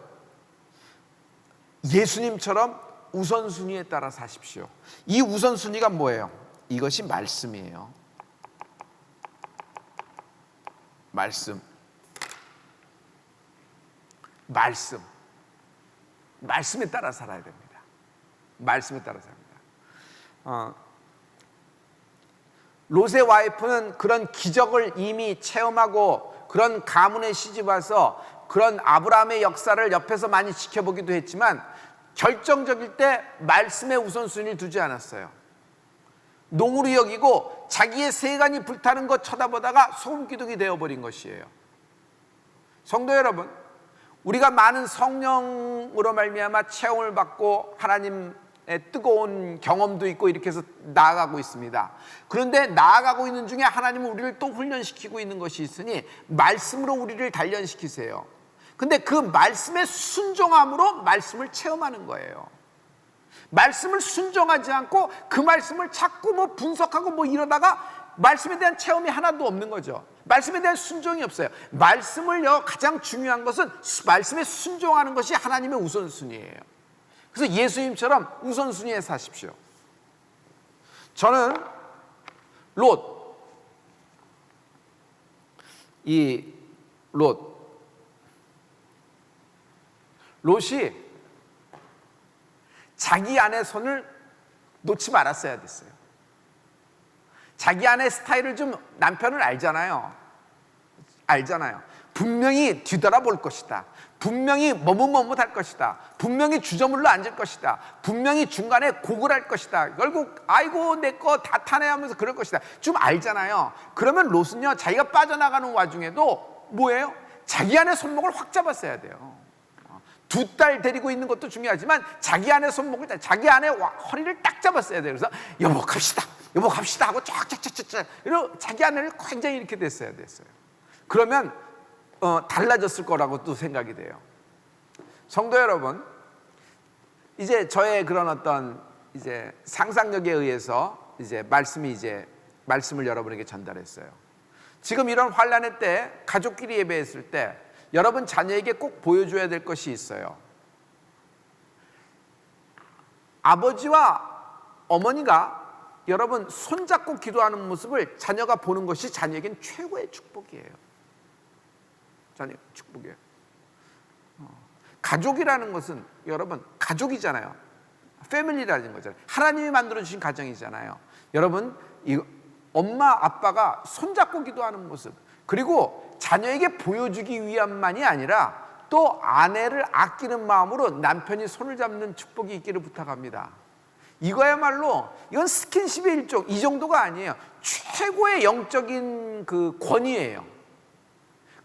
예수님처럼 우선순위에 따라 사십시오. 이 우선순위가 뭐예요? 이것이 말씀이에요. 말씀에 따라 살아야 됩니다. 말씀에 따라 삽니다. 롯의 와이프는 그런 기적을 이미 체험하고 그런 가문에 시집와서 그런 아브라함의 역사를 옆에서 많이 지켜보기도 했지만 결정적일 때 말씀에 우선순위를 두지 않았어요. 농으로 여기고 자기의 세간이 불타는 것 쳐다보다가 소금기둥이 되어버린 것이에요. 성도 여러분, 우리가 많은 성령으로 말미암아 체험을 받고 하나님의 뜨거운 경험도 있고 이렇게 해서 나아가고 있습니다. 그런데 나아가고 있는 중에 하나님은 우리를 또 훈련시키고 있는 것이 있으니 말씀으로 우리를 단련시키세요. 근데 그 말씀의 순종함으로 말씀을 체험하는 거예요. 말씀을 순종하지 않고 그 말씀을 자꾸 분석하고 이러다가 말씀에 대한 체험이 하나도 없는 거죠. 말씀에 대한 순종이 없어요. 말씀을요, 가장 중요한 것은 말씀에 순종하는 것이 하나님의 우선순위예요. 그래서 예수님처럼 우선순위에 사십시오. 저는 롯이 자기 아내 손을 놓지 말았어야 됐어요. 자기 아내 스타일을 좀 남편을 알잖아요. 분명히 뒤돌아볼 것이다. 분명히 머뭇머뭇할 것이다. 분명히 주저물러 앉을 것이다. 분명히 중간에 고글할 것이다. 결국 아이고 내 거 다 타네 하면서 그럴 것이다. 좀 알잖아요. 그러면 롯은요, 자기가 빠져나가는 와중에도 뭐예요? 자기 아내 손목을 확 잡았어야 돼요. 두 딸 데리고 있는 것도 중요하지만 자기 아내 손목을, 자기 아내 허리를 딱 잡았어야 돼요. 그래서 여보 갑시다. 여보 갑시다 하고 쫙쫙쫙쫙 이러 자기 아내를 굉장히 이렇게 됐어요. 그러면 달라졌을 거라고 또 생각이 돼요. 성도 여러분, 이제 저의 그런 어떤 이제 상상력에 의해서 이제 말씀을 여러분에게 전달했어요. 지금 이런 환란의 때 가족끼리 예배했을 때 여러분 자녀에게 꼭 보여줘야 될 것이 있어요. 아버지와 어머니가 여러분 손잡고 기도하는 모습을 자녀가 보는 것이 자녀에겐 최고의 축복이에요. 자녀 축복이에요. 가족이라는 것은 여러분 가족이잖아요. 패밀리라는 거잖아요. 하나님이 만들어주신 가정이잖아요. 여러분 이 엄마 아빠가 손잡고 기도하는 모습, 그리고 자녀에게 보여주기 위함만이 아니라 또 아내를 아끼는 마음으로 남편이 손을 잡는 축복이 있기를 부탁합니다. 이거야말로 이건 스킨십의 일종, 이 정도가 아니에요. 최고의 영적인 그 권위예요.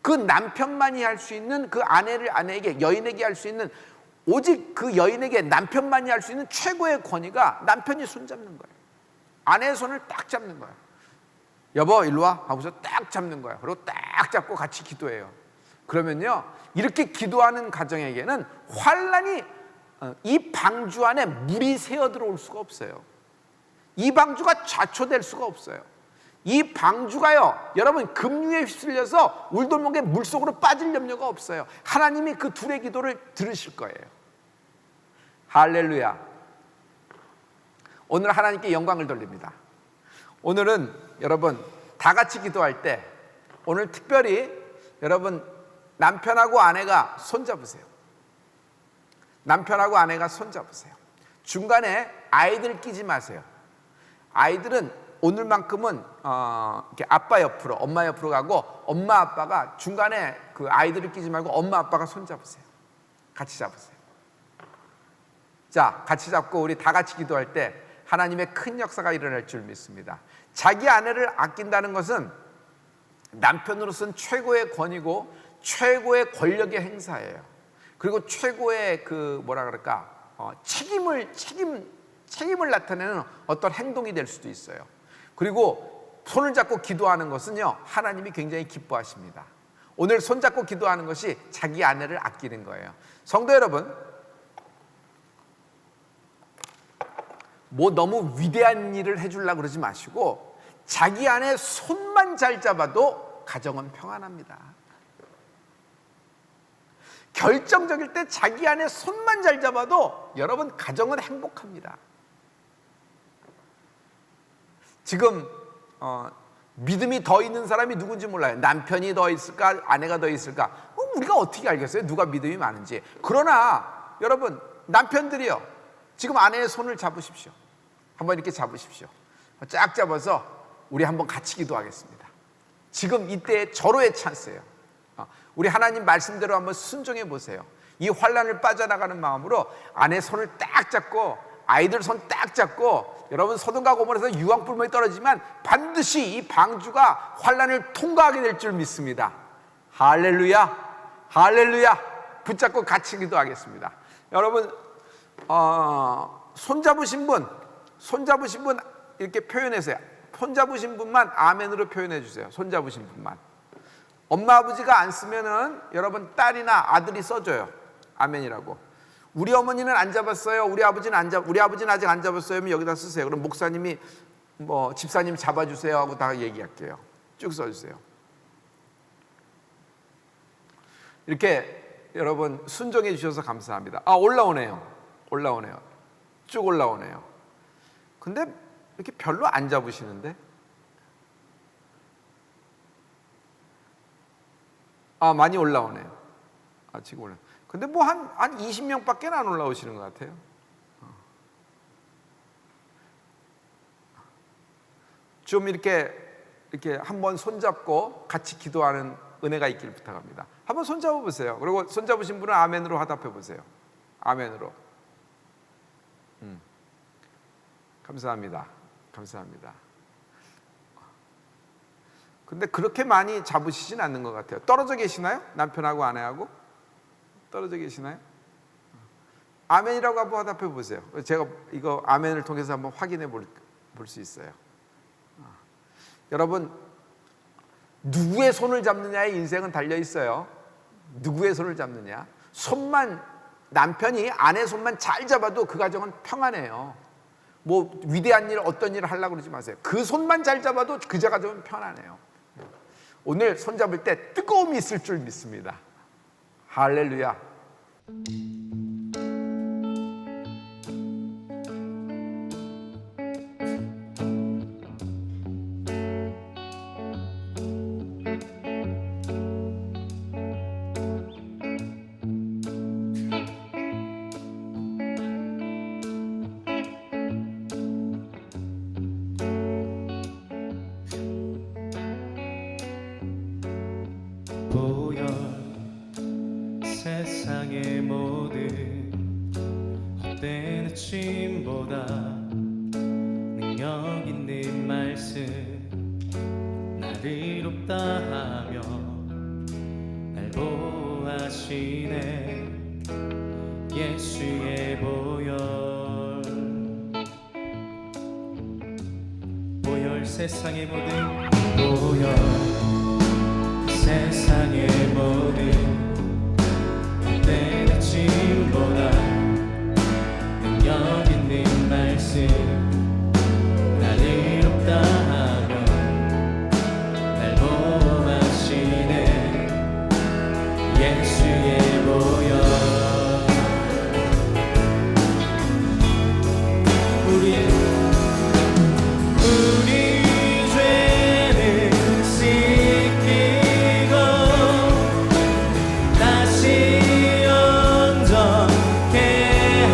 그 남편만이 할 수 있는, 그 아내에게 여인에게 할 수 있는, 오직 그 여인에게 남편만이 할 수 있는 최고의 권위가 남편이 손잡는 거예요. 아내의 손을 딱 잡는 거예요. 여보 일로 와 하고서 딱 잡는 거예요. 그리고 딱 잡고 같이 기도해요. 그러면요 이렇게 기도하는 가정에게는 환란이 이 방주 안에 물이 새어 들어올 수가 없어요. 이 방주가 좌초될 수가 없어요. 이 방주가요 여러분 급류에 휩쓸려서 울돌목에 물속으로 빠질 염려가 없어요. 하나님이 그 둘의 기도를 들으실 거예요. 할렐루야. 오늘 하나님께 영광을 돌립니다. 오늘은 여러분 다 같이 기도할 때 오늘 특별히 여러분 남편하고 아내가 손잡으세요. 남편하고 아내가 손잡으세요. 중간에 아이들 끼지 마세요. 아이들은 오늘만큼은 이렇게 아빠 옆으로, 엄마 옆으로 가고, 엄마 아빠가 중간에 그 아이들을 끼지 말고 엄마 아빠가 손잡으세요. 같이 잡으세요. 자, 같이 잡고 우리 다 같이 기도할 때 하나님의 큰 역사가 일어날 줄 믿습니다. 자기 아내를 아낀다는 것은 남편으로서는 최고의 권위고 최고의 권력의 행사예요. 그리고 최고의 그 뭐라 그럴까 책임을 나타내는 어떤 행동이 될 수도 있어요. 그리고 손을 잡고 기도하는 것은요 하나님이 굉장히 기뻐하십니다. 오늘 손잡고 기도하는 것이 자기 아내를 아끼는 거예요. 성도 여러분, 뭐 너무 위대한 일을 해주려고 그러지 마시고 자기 아내 손만 잘 잡아도 가정은 평안합니다. 결정적일 때 자기 아내 손만 잘 잡아도 여러분 가정은 행복합니다. 지금 믿음이 더 있는 사람이 누군지 몰라요. 남편이 더 있을까 아내가 더 있을까 우리가 어떻게 알겠어요? 누가 믿음이 많은지. 그러나 여러분 남편들이요 지금 아내의 손을 잡으십시오. 한번 이렇게 잡으십시오. 쫙 잡아서 우리 한번 같이 기도하겠습니다. 지금 이때의 절호의 찬스예요. 우리 하나님 말씀대로 한번 순종해 보세요. 이 환란을 빠져나가는 마음으로 아내 손을 딱 잡고 아이들 손 딱 잡고 여러분 소돔과 고모라에서 유황불문이 떨어지지만 반드시 이 방주가 환란을 통과하게 될 줄 믿습니다. 할렐루야, 할렐루야. 붙잡고 같이 기도하겠습니다. 여러분 손잡으신 분 이렇게 표현해서요. 손잡으신 분만 아멘으로 표현해 주세요. 손잡으신 분만. 엄마 아버지가 안 쓰면은 여러분 딸이나 아들이 써줘요. 아멘이라고. 우리 어머니는 안 잡았어요. 우리 아버지는 아직 안 잡았어요. 그러면 여기다 쓰세요. 그럼 목사님이 집사님 잡아주세요 하고 다 얘기할게요. 쭉 써주세요. 이렇게 여러분 순종해 주셔서 감사합니다. 올라오네요. 쭉 올라오네요. 근데 이렇게 별로 안 잡으시는데? 많이 올라오네요. 지금 올라. 근데 뭐 한 20명밖에 안 올라오시는 것 같아요. 좀 이렇게 한번 손잡고 같이 기도하는 은혜가 있기를 부탁합니다. 한번 손잡아 보세요. 그리고 손잡으신 분은 아멘으로 화답해 보세요. 아멘으로. 감사합니다. 근데 그렇게 많이 잡으시진 않는 것 같아요. 떨어져 계시나요? 남편하고 아내하고? 떨어져 계시나요? 아멘이라고 한번 화답해 보세요. 제가 이거 아멘을 통해서 한번 확인해 볼 수 있어요. 여러분, 누구의 손을 잡느냐에 인생은 달려 있어요. 누구의 손을 잡느냐. 남편이 아내 손만 잘 잡아도 그 가정은 평안해요. 뭐 위대한 일, 어떤 일을 하려고 그러지 마세요. 그 손만 잘 잡아도 그 가정은 편안해요. 오늘 손 잡을 때 뜨거움이 있을 줄 믿습니다. 할렐루야. 보여 세상의 모든 헛된 의심보다 능력 있는 말씀 나를 이롭다 하며 날 보호하시네. 예수의 보혈 세상의 모든 보혈 세상의 모든 헛된 의심보다 능력 있는 말씀 나를 이롭다 하며 날 보호하시네. 예수의 보혈 우리 죄는 씻기고 다시 온전케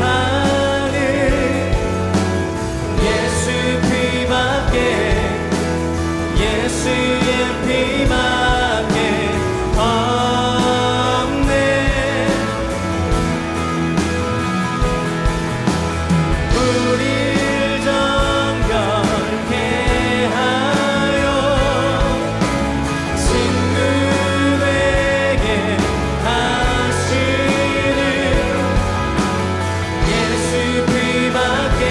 하는 예수 피밖에 예수의 피밖에 없네. 우릴 정결케 하여 친구되게 하시는 예수 피밖에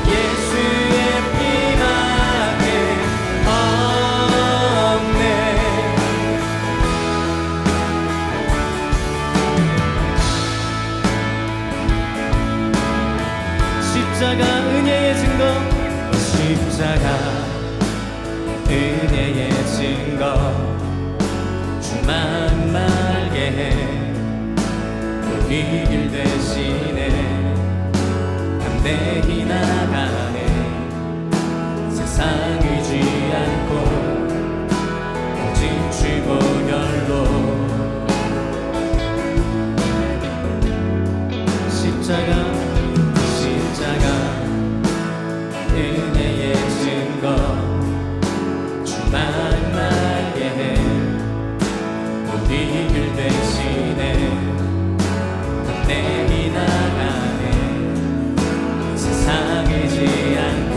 예수의 피밖에 없네. 십자가 은혜의 증거 십자가 은혜의 증거 주만 말게 해 우리 길 대신에 담대히 나가네. 세상 의지 않고 오직 주 보혈로 십자가 은혜의 증거 주만 말게 해 우리 길 대신에 담대히 나가네. 세상 의지 않고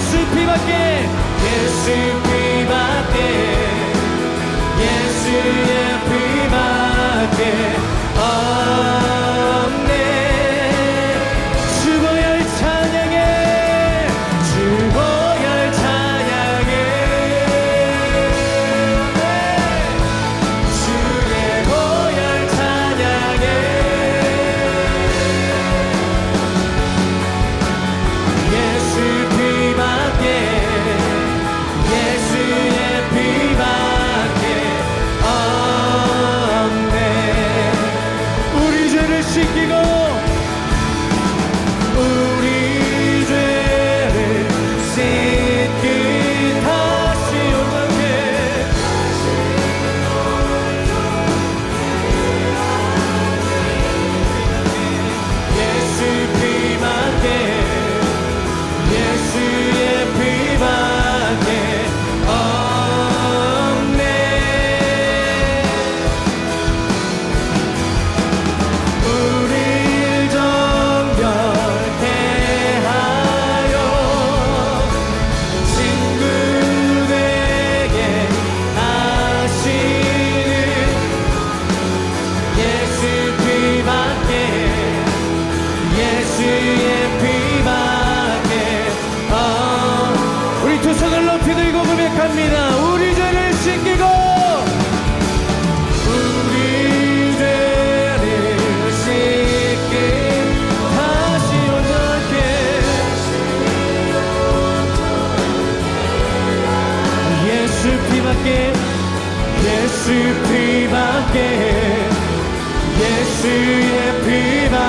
예수 피밖에 예수 피밖에 예수의 피밖에 없네. 주보혈 찬양해 주보혈 찬양해 주의 보혈 찬양해 예수 피밖에 예수의 피밖에 없네. 우리 죄를 씻기고 우리 죄를 씻기 다시 온전케 예수 피밖에 예수의 피밖에 없네. 우릴 정결케 하여 친구 되게 하시는 예수 피밖에 예수의 피밖에 우리 두 손을 높이 들고 고백합니다. 우리 죄를 씻기고 우리 죄를 씻기 다시 온전케 예수 피밖에 예수 피밖에 예수의 피밖에